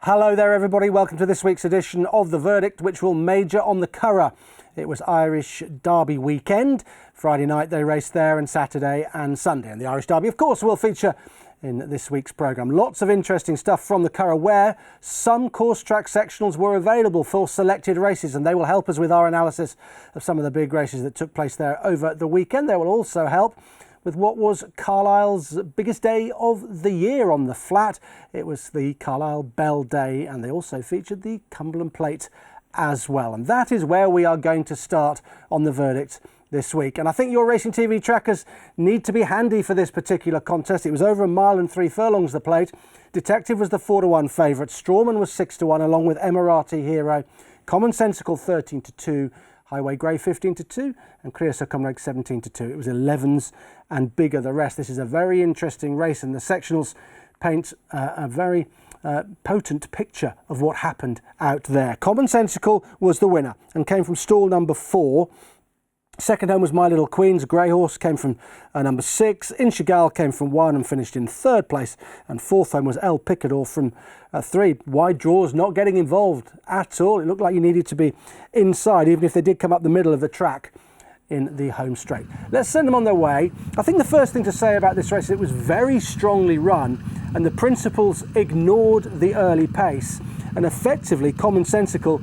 Hello there everybody, welcome to this week's edition of The Verdict, which will major on the Curragh. It was Irish Derby weekend. Friday night they raced there, and Saturday and Sunday. And the Irish Derby, of course, will feature in this week's programme. Lots of interesting stuff from the Curragh, where some Coursetrack sectionals were available for selected races, and they will help us with our analysis of some of the big races that took place there over the weekend. They will also help with what was Carlisle's biggest day of the year on the flat. It was the Carlisle Bell Day, and they also featured the Cumberland Plate as well. And that is where we are going to start on The Verdict this week. And I think your racing TV trackers need to be handy for this particular contest. It was over 1 mile and 3 furlongs, the Plate. Detective was the 4-1 favourite. Strawman was 6-1, along with Emirati Hero. Commonsensical 13-2. Highway Grey 15-2 and Creosote 17-2. It was 11s and bigger the rest. This is a very interesting race, and the sectionals paint a very potent picture of what happened out there. Commonsensical was the winner and came from stall number 4. Second home was My Little Queen's grey horse, came from number 6. Inshigal came from 1 and finished in 3rd place. And fourth home was El Picador from 3. Wide draws not getting involved at all. It looked like you needed to be inside, even if they did come up the middle of the track in the home straight. Let's send them on their way. I think the first thing to say about this race, it was very strongly run, and the principals ignored the early pace, and effectively Commonsensical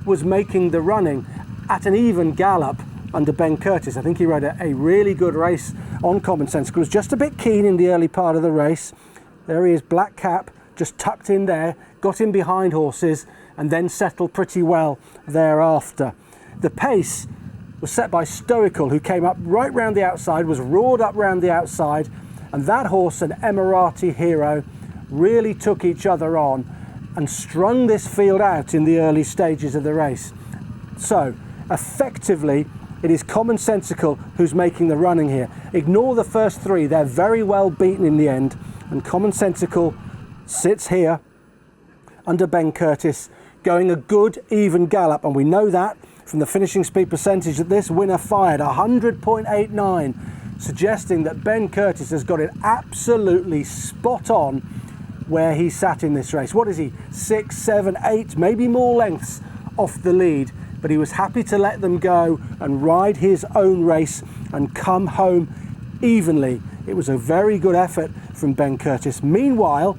was making the running at an even gallop under Ben Curtis. I think he rode a really good race on Commonsensical. Was just a bit keen in the early part of the race. There he is, black cap, just tucked in there, got in behind horses, and then settled pretty well thereafter. The pace was set by Stoical, who came up right round the outside, was roared up round the outside, and that horse and Emirati Hero really took each other on and strung this field out in the early stages of the race. So, effectively, it is Commonsensical who's making the running here. Ignore the first 3, they're very well beaten in the end, and Commonsensical sits here under Ben Curtis, going a good even gallop, and we know that from the finishing speed percentage that this winner fired 100.89, suggesting that Ben Curtis has got it absolutely spot on where he sat in this race. What is he, 6, 7, 8, maybe more lengths off the lead, but he was happy to let them go and ride his own race and come home evenly. It was a very good effort from Ben Curtis. Meanwhile,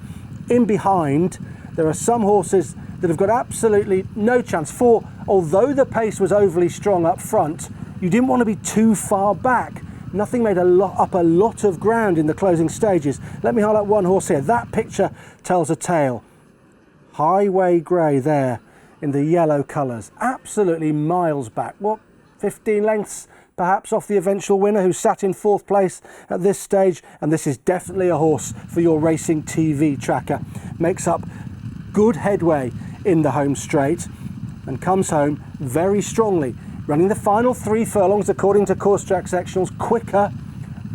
in behind, there are some horses that have got absolutely no chance. For although the pace was overly strong up front, you didn't want to be too far back. Nothing made up a lot of ground in the closing stages. Let me highlight one horse here. That picture tells a tale. Highway Grey there in the yellow colours. Absolutely miles back. What, 15 lengths perhaps off the eventual winner, who sat in 4th place at this stage. And this is definitely a horse for your racing TV tracker. Makes up good headway in the home straight and comes home very strongly, running the final 3 furlongs according to Coursetrack sectionals quicker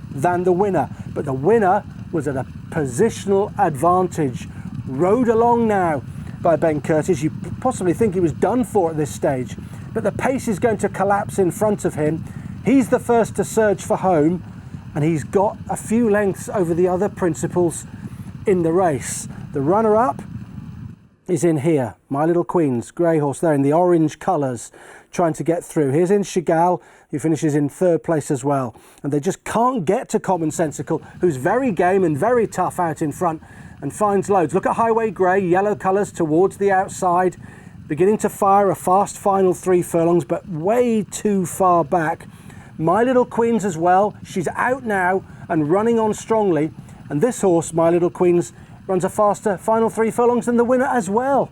than the winner. But the winner was at a positional advantage, rode along now by Ben Curtis. You possibly think he was done for at this stage, but the pace is going to collapse in front of him. He's the first to surge for home, and he's got a few lengths over the other principals in the race. The runner-up is in here, My Little Queen's grey horse there in the orange colours, trying to get through. Here's Inshigal, who finishes in 3rd place as well. And they just can't get to Commonsensical, who's very game and very tough out in front and finds loads. Look at Highway Grey, yellow colours towards the outside, beginning to fire a fast final 3 furlongs, but way too far back. My Little Queen's as well. She's out now and running on strongly. And this horse, My Little Queen's, runs a faster final 3 furlongs than the winner as well.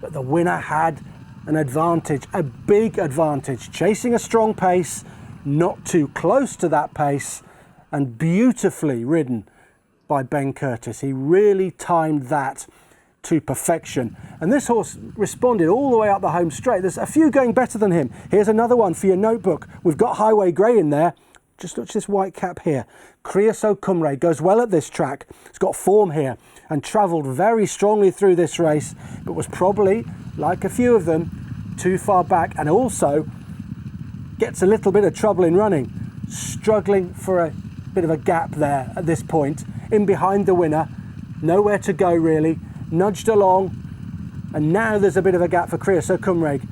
But the winner had an advantage, a big advantage, chasing a strong pace, not too close to that pace, and beautifully ridden by Ben Curtis. He really timed that to perfection. And this horse responded all the way up the home straight. There's a few going better than him. Here's another one for your notebook. We've got Highway Grey in there. Just watch this white cap here. Curragh goes well at this track. It's got form here and travelled very strongly through this race, but was probably, like a few of them, too far back, and also gets a little bit of trouble in running. Struggling for a bit of a gap there at this point, in behind the winner. Nowhere to go really. Nudged along, and now there's a bit of a gap for Curragh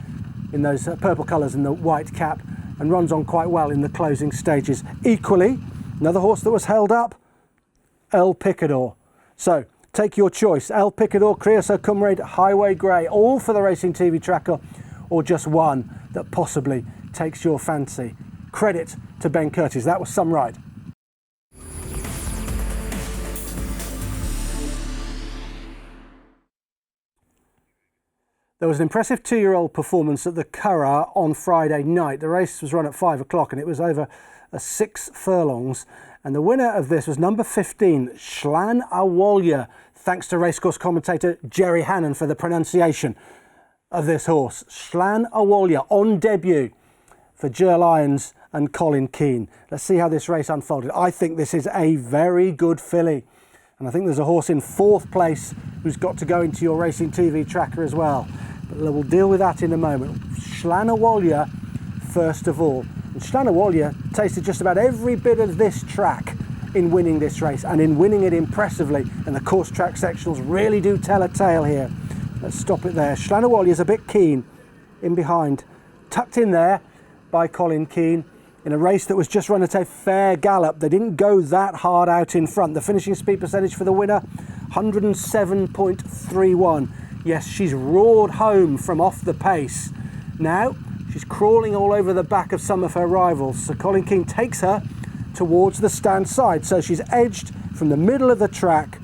in those purple colours and the white cap, and runs on quite well in the closing stages. Equally, another horse that was held up, El Picador. So take your choice: El Picador, Curragh, Highway Grey, all for the Racing TV tracker, or just one that possibly takes your fancy. Credit to Ben Curtis, that was some ride. There was an impressive 2-year-old performance at the Curragh on Friday night. The race was run at 5 o'clock and it was over 6 furlongs. And the winner of this was number 15, Slan Abhaile. Thanks to racecourse commentator Jerry Hannon for the pronunciation of this horse. Slan Abhaile on debut for Lyons and Colin Keane. Let's see how this race unfolded. I think this is a very good filly. And I think there's a horse in 4th place who's got to go into your Racing TV tracker as well. But we'll deal with that in a moment. Slan Abhaile first of all. And Slan Abhaile tasted just about every bit of this track in winning this race, and in winning it impressively. And the Coursetrack sectionals really do tell a tale here. Let's stop it there. Slan Abhaile is a bit keen in behind, tucked in there by Colin Keane, in a race that was just run at a fair gallop. They didn't go that hard out in front. The finishing speed percentage for the winner, 107.31. Yes, she's roared home from off the pace. Now, she's crawling all over the back of some of her rivals. So Colin Keane takes her towards the stand side. So she's edged from the middle of the track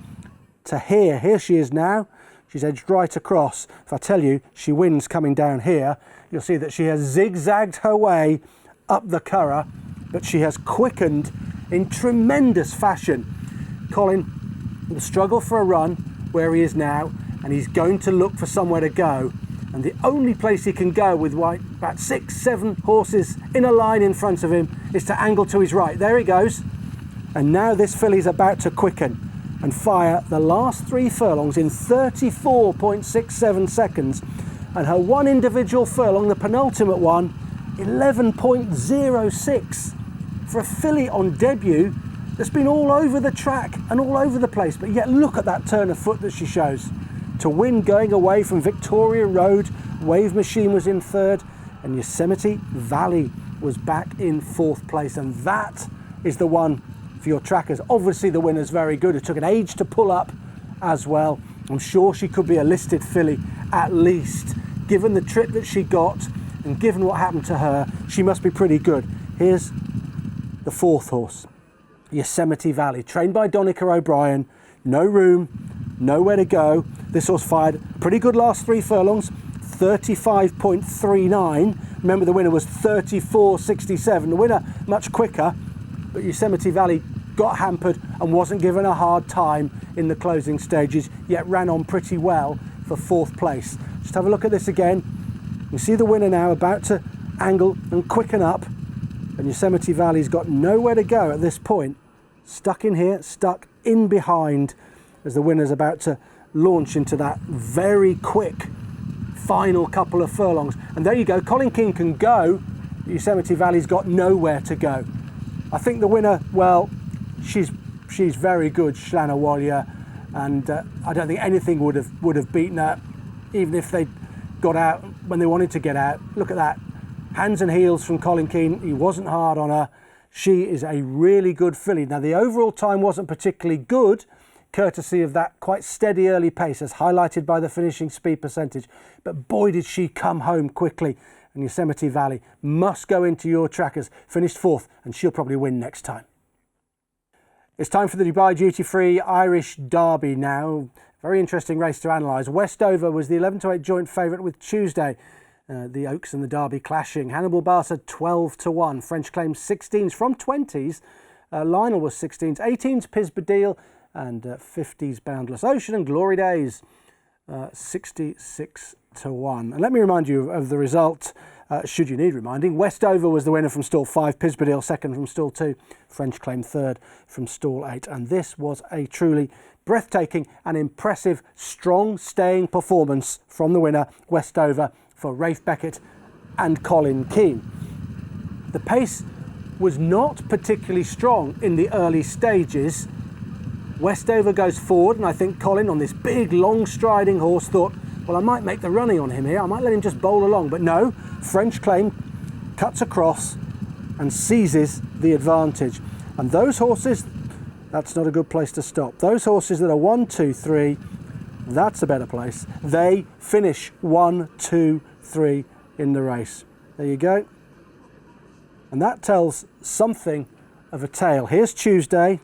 to here. Here she is now. She's edged right across. If I tell you she wins coming down here, you'll see that she has zigzagged her way up the Curragh, but she has quickened in tremendous fashion. Colin will struggle for a run where he is now, and he's going to look for somewhere to go. And the only place he can go with about 6, 7 horses in a line in front of him is to angle to his right. There he goes. And now this filly's about to quicken and fire the last 3 furlongs in 34.67 seconds. And her one individual furlong, the penultimate one, 11.06 for a filly on debut that's been all over the track and all over the place. But yet look at that turn of foot that she shows. To win going away from Victoria Road, Wave Machine was in 3rd, and Yosemite Valley was back in 4th place. And that is the one for your trackers. Obviously the winner's very good. It took an age to pull up as well. I'm sure she could be a listed filly at least. Given the trip that she got and given what happened to her, she must be pretty good. Here's the 4th horse, Yosemite Valley, trained by Donica O'Brien. No room, nowhere to go. This horse fired a pretty good last 3 furlongs, 35.39. Remember, the winner was 34.67. The winner much quicker, but Yosemite Valley got hampered and wasn't given a hard time in the closing stages, yet ran on pretty well for 4th place. Just have a look at this again. You see the winner now about to angle and quicken up, and Yosemite Valley's got nowhere to go at this point. Stuck in here, stuck in behind, as the winner's about to launch into that very quick final couple of furlongs. And there you go, Colin Keane can go, Yosemite Valley's got nowhere to go. I think the winner, well, she's very good, Slan Abhaile, and I don't think anything would have beaten her, even if they got out when they wanted to get out. Look at that, hands and heels from Colin Keane. He wasn't hard on her. She is a really good filly. Now the overall time wasn't particularly good, courtesy of that quite steady early pace as highlighted by the finishing speed percentage, but boy did she come home quickly. And Yosemite Valley must go into your trackers. Finished 4th, and she'll probably win next time. It's time for the Dubai Duty Free Irish Derby now. Very interesting race to analyse. Westover was the 11-8 joint favourite with Tuesday. The Oaks and the Derby clashing. Hannibal Barca 12-1. French claims 16s from 20s. Lionel was 16s. 18s Piz Badil and 50s Boundless Ocean and Glory Days. 66 to 1. And let me remind you of the result, should you need reminding. Westover was the winner from stall 5, Pisbadale second from stall 2, French Claim third from stall 8. And this was a truly breathtaking and impressive, strong staying performance from the winner, Westover, for Rafe Beckett and Colin Keane. The pace was not particularly strong in the early stages. Westover goes forward, and I think Colin, on this big, long striding horse, thought, well, I might make the running on him here. I might let him just bowl along. But no, French Claim cuts across and seizes the advantage. And those horses, that's not a good place to stop. Those horses that are 1, 2, 3, that's a better place. They finish 1, 2, 3 in the race. There you go. And that tells something of a tale. Here's Tuesday,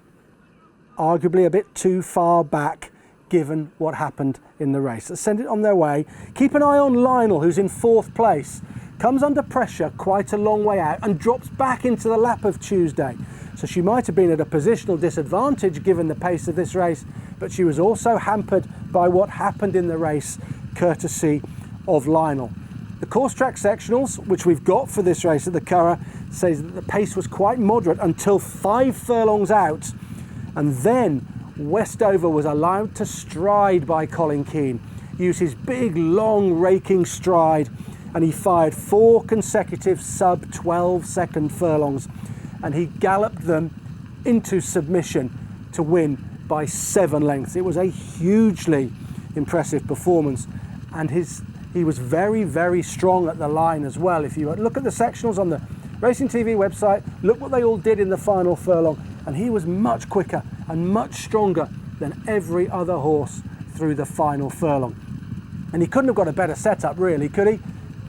arguably a bit too far back given what happened in the race. Let's send it on their way. Keep an eye on Lionel, who's in 4th place. Comes under pressure quite a long way out and drops back into the lap of Tuesday. So she might have been at a positional disadvantage given the pace of this race, but she was also hampered by what happened in the race, courtesy of Lionel. The Coursetrack sectionals, which we've got for this race at the Curragh, says that the pace was quite moderate until 5 furlongs out, and then Westover was allowed to stride by Colin Keane, use his big, long, raking stride, and he fired 4 consecutive sub-12 second furlongs, and he galloped them into submission to win by 7 lengths. It was a hugely impressive performance, and he was very, very strong at the line as well. If you look at the sectionals on the Racing TV website, look what they all did in the final furlong, and he was much quicker and much stronger than every other horse through the final furlong. And he couldn't have got a better setup, really, could he?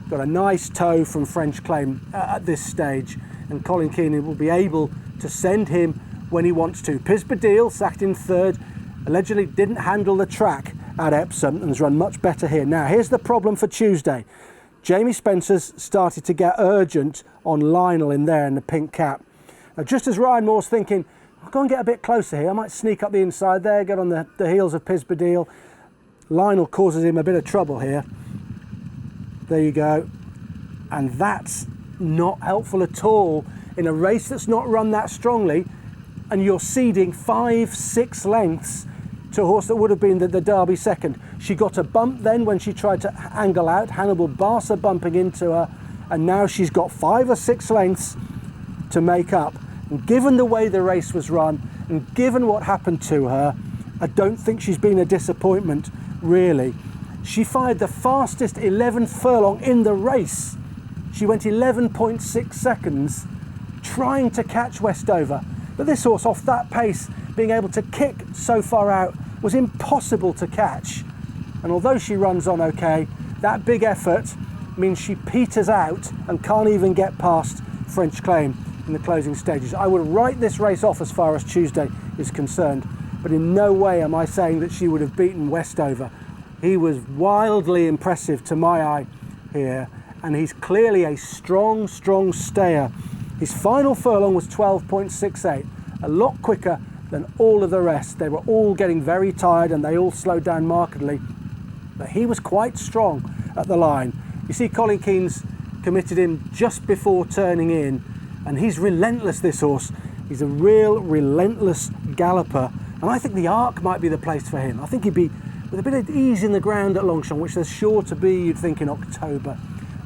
Got a nice toe from French Claim at this stage, and Colin Keane will be able to send him when he wants to. Pisbadale, sacked in 3rd, allegedly didn't handle the track at Epsom and has run much better here. Now, here's the problem for Tuesday. Jamie Spencer's started to get urgent on Lionel in there in the pink cap. Now, just as Ryan Moore's thinking, I'll go and get a bit closer here, I might sneak up the inside there, get on the heels of Pisbadale. Lionel causes him a bit of trouble here. There you go. And that's not helpful at all in a race that's not run that strongly, and you're ceding 5, 6 lengths to a horse that would have been the Derby second. She got a bump then when she tried to angle out, Hannibal Barca bumping into her, and now she's got 5 or 6 lengths to make up. And given the way the race was run, and given what happened to her, I don't think she's been a disappointment, really. She fired the fastest 11th furlong in the race. She went 11.6 seconds trying to catch Westover. But this horse, off that pace, being able to kick so far out, was impossible to catch. And although she runs on okay, that big effort means she peters out and can't even get past French Claim in the closing stages. I would write this race off as far as Tuesday is concerned, but in no way am I saying that she would have beaten Westover. He was wildly impressive to my eye here, and he's clearly a strong, strong stayer. His final furlong was 12.68, a lot quicker than all of the rest. They were all getting very tired and they all slowed down markedly, but he was quite strong at the line. You see Colin Keane's committed him just before turning in, and he's relentless, this horse. He's a real relentless galloper, and I think the Arc might be the place for him. I think he'd be, with a bit of ease in the ground at Longchamp, which there's sure to be, you'd think, in October.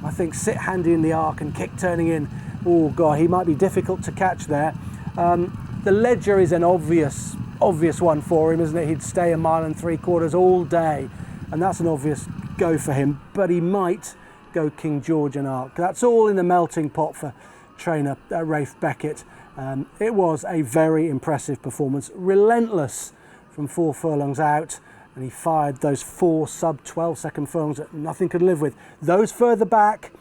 I think sit handy in the Arc and kick turning in, oh God, he might be difficult to catch there. The Ledger is an obvious one for him, isn't it? He'd stay 1 3/4 all day, and that's an obvious go for him, but he might go King George and Arc. That's all in the melting pot for trainer Rafe Beckett. It was a very impressive performance, relentless from 4 furlongs out, and he fired those 4 sub-12 second furlongs that nothing could live with. Those further back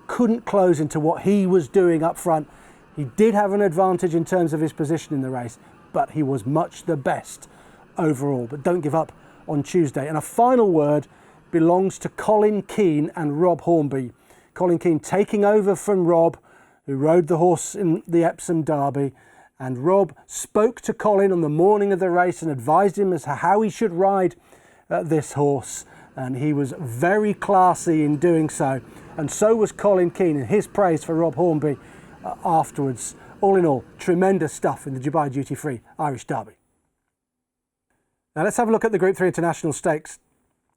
couldn't close into what he was doing up front. He did have an advantage in terms of his position in the race, but he was much the best overall. But don't give up on Tuesday. And a final word belongs to Colin Keane and Rob Hornby. Colin Keane taking over from Rob, who rode the horse in the Epsom Derby, and Rob spoke to Colin on the morning of the race and advised him as to how he should ride this horse. and he was very classy in doing so. And so was Colin Keane, and his praise for Rob Hornby afterwards. All in all, tremendous stuff in the Dubai Duty Free Irish Derby. Now let's have a look at the Group 3 International Stakes.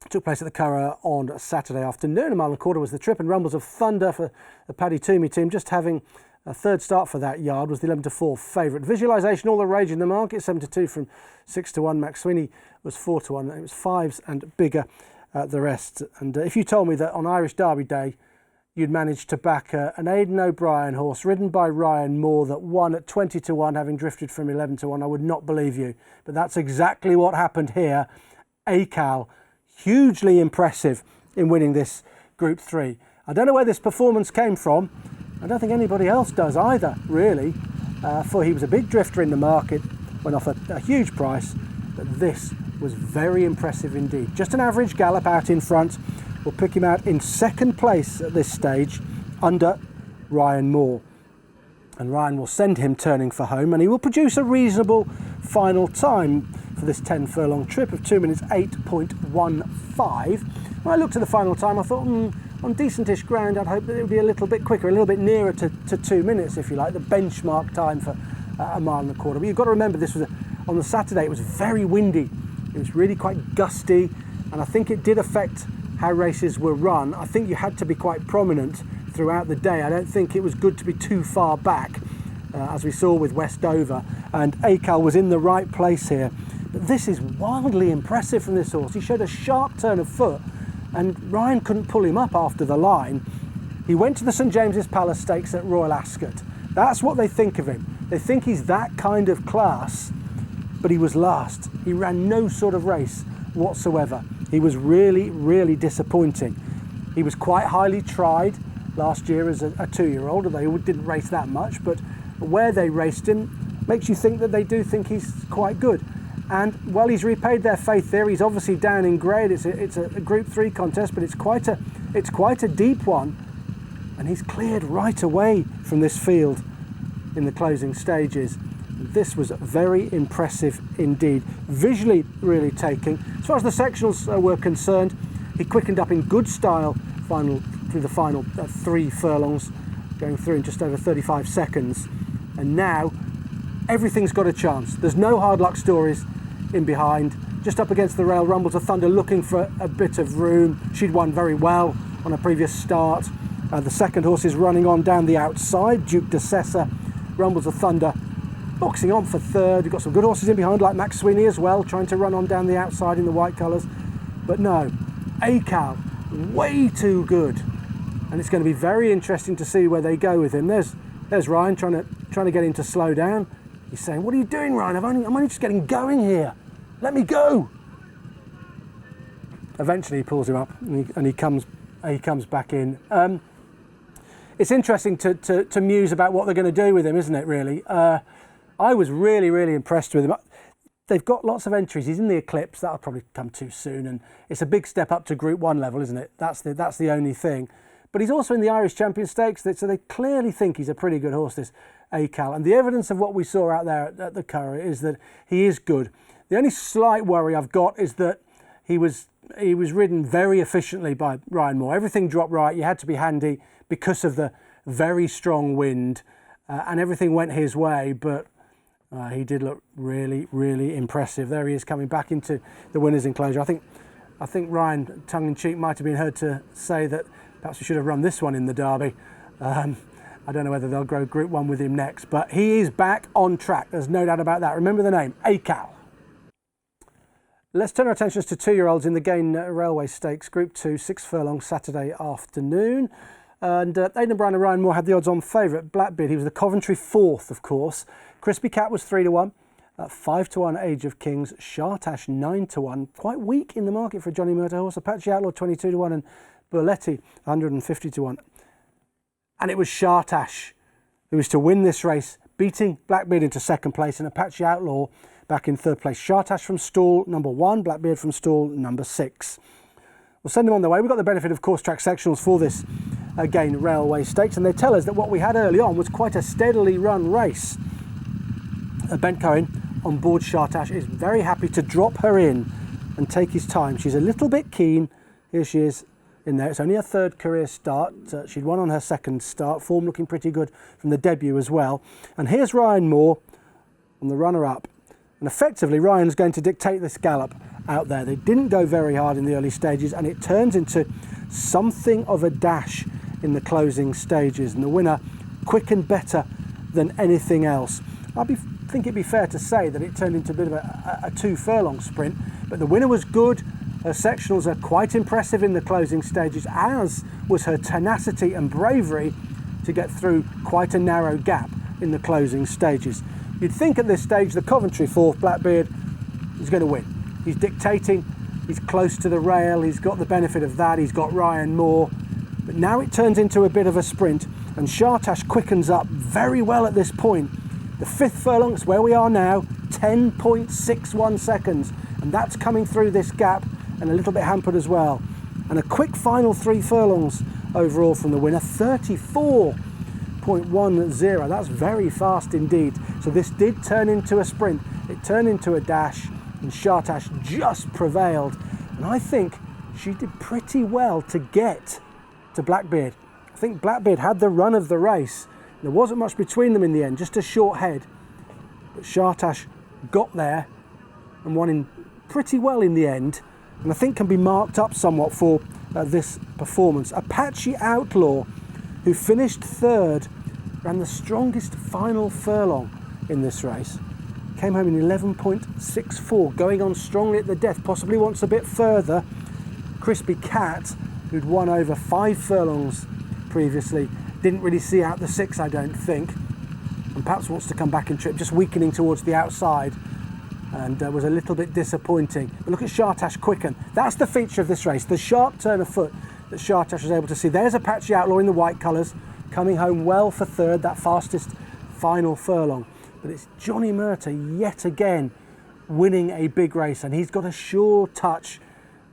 It took place at the Curragh on Saturday afternoon. A mile and a quarter was the trip, and Rumbles of Thunder for the Paddy Toomey team, just having a third start for that yard, was the 11-4 favourite. Visualisation, all the rage in the market, 7-2 from 6-1. Max Sweeney was 4-1. It was fives and bigger the rest. And if you told me that on Irish Derby Day you'd managed to back an Aidan O'Brien horse ridden by Ryan Moore that won at 20-1, having drifted from 11-1, I would not believe you. But that's exactly what happened here. Aikhal, hugely impressive in winning this Group 3. I don't know where this performance came from. I don't think anybody else does either, really, for he was a big drifter in the market, went off a huge price, but this was very impressive indeed. Just an average gallop out in front will pick him out in second place at this stage, under Ryan Moore. And Ryan will send him turning for home, and he will produce a reasonable final time for this 10 furlong trip of 2 minutes 8.15. When I looked at the final time, I thought, on decentish ground, I'd hope that it would be a little bit quicker, a little bit nearer to 2 minutes, if you like, the benchmark time for a mile and a quarter. But you've got to remember, this was on the Saturday, it was very windy. It was really quite gusty, and I think it did affect how races were run. I think you had to be quite prominent throughout the day. I don't think it was good to be too far back, as we saw with Westover, and Aikhal was in the right place here. But this is wildly impressive from this horse. He showed a sharp turn of foot, and Ryan couldn't pull him up after the line. He went to the St James's Palace Stakes at Royal Ascot. That's what they think of him. They think he's that kind of class, but he was last. He ran no sort of race whatsoever. He was really, really disappointing. He was quite highly tried last year as a 2-year-old, although he didn't race that much, but where they raced him makes you think that they do think he's quite good. And while he's repaid their faith there, he's obviously down in grade. It's a Group 3 contest, but it's quite a deep one, and he's cleared right away from this field in the closing stages. This was very impressive indeed. Visually really taking. As far as the sectionals were concerned, he quickened up in good style through the final 3 furlongs, going through in just over 35 seconds. And now everything's got a chance. There's no hard luck stories in behind. Just up against the rail, Rumbles of Thunder looking for a bit of room. She'd won very well on a previous start. The second horse is running on down the outside, Duke de Sessa. Rumbles of Thunder boxing on for third. We've got some good horses in behind, like Max Sweeney as well, trying to run on down the outside in the white colours. But no, Aikhal, way too good. And it's going to be very interesting to see where they go with him. There's Ryan trying to get him to slow down. He's saying, "What are you doing, Ryan? I'm only just getting going here. Let me go." Eventually he pulls him up, and he comes back in. It's interesting to muse about what they're going to do with him, isn't it, really? I was really, really impressed with him. They've got lots of entries. He's in the Eclipse. That'll probably come too soon, and it's a big step up to Group 1 level, isn't it? That's the only thing. But he's also in the Irish Champion Stakes, so they clearly think he's a pretty good horse, this Aikhal. And the evidence of what we saw out there at the Curragh is that he is good. The only slight worry I've got is that he was ridden very efficiently by Ryan Moore. Everything dropped right. You had to be handy because of the very strong wind, and everything went his way. But he did look really, really impressive. There he is coming back into the winner's enclosure. I think Ryan, tongue-in-cheek, might have been heard to say that perhaps we should have run this one in the Derby. I don't know whether they'll go Group 1 with him next, but he is back on track. There's no doubt about that. Remember the name, Aikhal. Let's turn our attentions to 2-year-olds in the Gain Railway Stakes, Group 2, 6 furlongs, Saturday afternoon. And Aidan O'Brien and Ryan Moore had the odds-on favourite, Blackbeard. He was the Coventry 4th, of course. Crispy Cat was 3-1. 5-1 Age of Kings. Shartash 9-1. Quite weak in the market for a Johnny Murder horse. Apache Outlaw 22-1 and Burletti 150-1. And it was Shartash who was to win this race, beating Blackbeard into second place and Apache Outlaw back in third place. Shartash from stall number 1, Blackbeard from stall number 6. We'll send them on their way. We've got the benefit of Coursetrack sectionals for this Gain Railway Stakes, and they tell us that what we had early on was quite a steadily run race. Ben Cohen on board Shartash is very happy to drop her in and take his time. She's a little bit keen, Here she is in there. It's only her third career start. She'd won on her second start. Form looking pretty good from the debut as well. And here's Ryan Moore on the runner-up. And effectively, Ryan's going to dictate this gallop out there. They didn't go very hard in the early stages, and it turns into something of a dash in the closing stages. And the winner quick and better than anything else. I think it'd be fair to say that it turned into a bit of a 2 furlong sprint, but the winner was good. Her sectionals are quite impressive in the closing stages, as was her tenacity and bravery to get through quite a narrow gap in the closing stages. You'd think at this stage the Coventry fourth, Blackbeard, is going to win. He's dictating, he's close to the rail, he's got the benefit of that, he's got Ryan Moore. But now it turns into a bit of a sprint, and Shartash quickens up very well at this point. The 5th furlong is where we are now, 10.61 seconds, and that's coming through this gap and a little bit hampered as well. And a quick final 3 furlongs overall from the winner, 34.10. That's very fast indeed. So this did turn into a sprint. It turned into a dash, and Shartash just prevailed. And I think she did pretty well to get to Blackbeard. I think Blackbeard had the run of the race. There wasn't much between them in the end, just a short head. But Shartash got there and won in pretty well in the end, and I think can be marked up somewhat for this performance. Apache Outlaw, who finished 3rd, ran the strongest final furlong in this race. Came home in 11.64, going on strongly at the death, possibly wants a bit further. Crispy Cat, who'd won over 5 furlongs previously, didn't really see out the 6, I don't think, and perhaps wants to come back and trip, just weakening towards the outside, and was a little bit disappointing. But look at Shartash quicken. That's the feature of this race, the sharp turn of foot that Shartash was able to see. There's Apache Outlaw in the white colours, coming home well for 3rd, that fastest final furlong. But it's Johnny Murtagh yet again winning a big race, and he's got a sure touch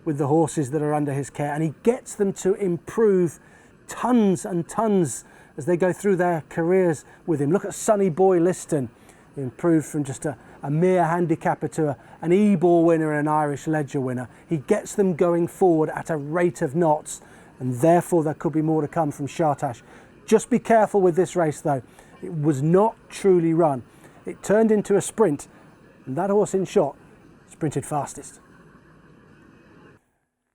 with the horses that are under his care, and he gets them to improve tons and tons as they go through their careers with him. Look at Sonny Boy Liston, he improved from just a mere handicapper to an E-ball winner and an Irish Ledger winner. He gets them going forward at a rate of knots, and therefore there could be more to come from Shartash. Just be careful with this race though. It was not truly run. It turned into a sprint, and that horse in shot sprinted fastest.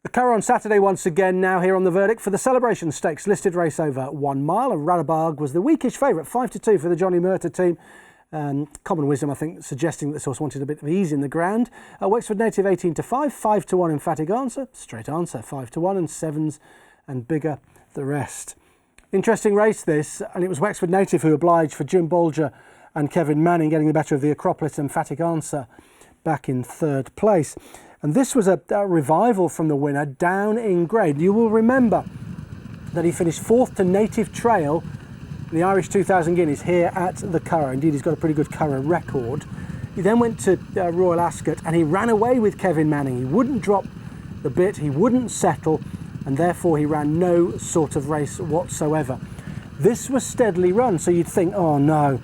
The Curragh on Saturday once again, now here on the verdict for the Celebration Stakes listed race over 1 mile. And Ranabag was the weakish favourite, 5-2 for the Johnny Murtagh team. Common wisdom, I think, suggesting that this horse wanted a bit of ease in the ground. Wexford native 18-5, 5-1 emphatic answer, straight answer, 5-1, and 7s and bigger the rest. Interesting race this, and it was Wexford native who obliged for Jim Bolger and Kevin Manning getting the better of the Acropolis emphatic answer back in 3rd place. And this was a revival from the winner down in grade. You will remember that he finished 4th to Native Trail in the Irish 2000 Guineas here at the Curragh. Indeed, he's got a pretty good Curragh record. He then went to Royal Ascot and he ran away with Kevin Manning. He wouldn't drop the bit, he wouldn't settle, and therefore he ran no sort of race whatsoever. This was steadily run, so you'd think, oh no,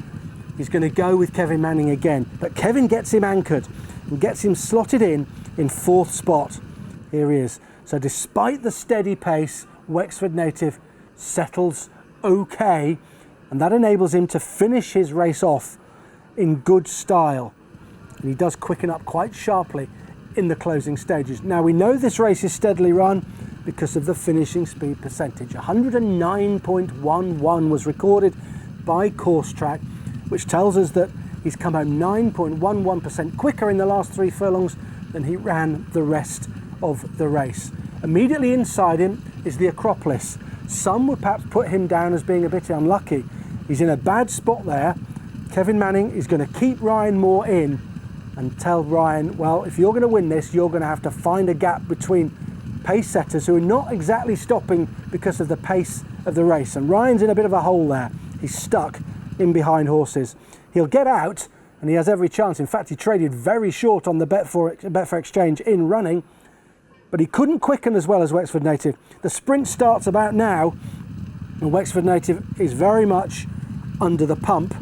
he's going to go with Kevin Manning again. But Kevin gets him anchored and gets him slotted in 4th spot. Here he is. So despite the steady pace, Wexford native settles okay, and that enables him to finish his race off in good style. And he does quicken up quite sharply in the closing stages. Now we know this race is steadily run because of the finishing speed percentage. 109.11 was recorded by Coursetrack, which tells us that he's come home 9.11% quicker in the last 3 furlongs than he ran the rest of the race. Immediately inside him is the Acropolis. Some would perhaps put him down as being a bit unlucky. He's in a bad spot there. Kevin Manning is going to keep Ryan Moore in and tell Ryan, well, if you're going to win this, you're going to have to find a gap between pace setters who are not exactly stopping because of the pace of the race. And Ryan's in a bit of a hole there. He's stuck in behind horses. He'll get out, and he has every chance. In fact, he traded very short on the Betfair Exchange in running, but he couldn't quicken as well as Wexford native. The sprint starts about now, and Wexford native is very much under the pump,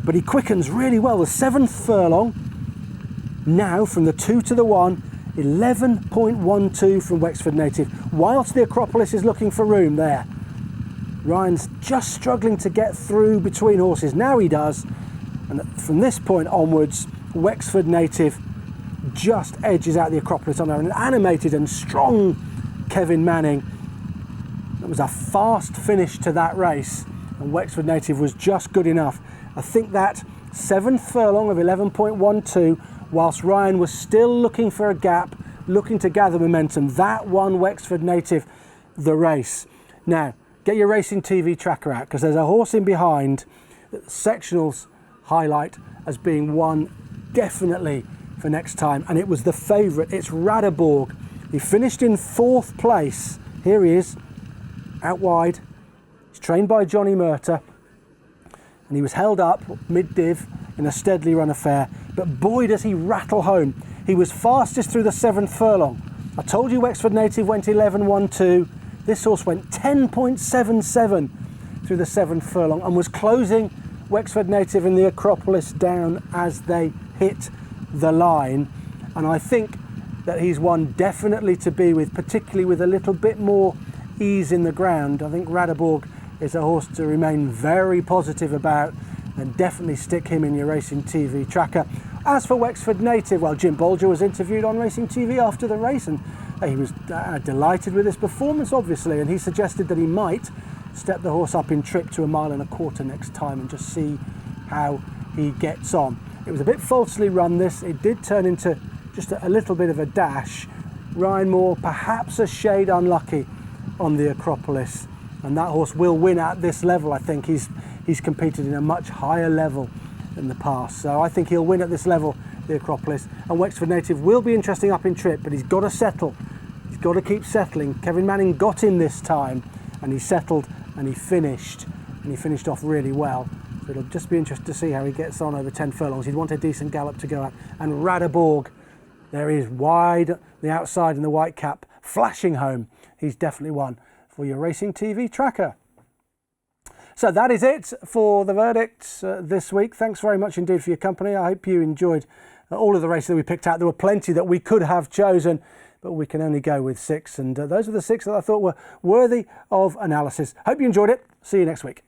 but he quickens really well. The 7th furlong, now from the 2 to the 1, 11.12 from Wexford native, whilst the Acropolis is looking for room there. Ryan's just struggling to get through between horses. Now he does, and from this point onwards, Wexford native just edges out the Acropolis on an animated and strong Kevin Manning. It was a fast finish to that race, and Wexford native was just good enough. I think that 7th furlong of 11.12, whilst Ryan was still looking for a gap, looking to gather momentum, that won Wexford native the race. Now, get your racing TV tracker out, because there's a horse in behind that sectionals highlight as being one definitely for next time, and it was the favourite. It's Radaborg. He finished in 4th place. Here he is, out wide. He's trained by Johnny Murtagh, and he was held up mid-div in a steadily run affair, but boy does he rattle home. He was fastest through the 7th furlong. I told you Wexford native went 11.12. This horse went 10.77 through the 7th furlong and was closing Wexford native and the Acropolis down as they hit the line. And I think that he's one definitely to be with, particularly with a little bit more ease in the ground. I think Radaborg is a horse to remain very positive about, and definitely stick him in your Racing TV tracker. As for Wexford native, well, Jim Bolger was interviewed on Racing TV after the race, and he was delighted with his performance, obviously, and he suggested that he might step the horse up in trip to 1.25 miles next time and just see how he gets on. It was a bit falsely run, this. It did turn into just a little bit of a dash. Ryan Moore perhaps a shade unlucky on the Acropolis, and that horse will win at this level. I think he's competed in a much higher level in the past, so I think he'll win at this level, the Acropolis. And Wexford native will be interesting up in trip, but he's got to settle. He's got to keep settling. Kevin Manning got him this time, and he settled and he finished off really well. So it'll just be interesting to see how he gets on over 10 furlongs. He'd want a decent gallop to go at. And Radaborg, there he is, wide the outside in the white cap, flashing home. He's definitely one for your Racing TV tracker. So that is it for the verdicts this week. Thanks very much indeed for your company. I hope you enjoyed all of the races that we picked out. There were plenty that we could have chosen, but we can only go with 6. And those are the 6 that I thought were worthy of analysis. Hope you enjoyed it. See you next week.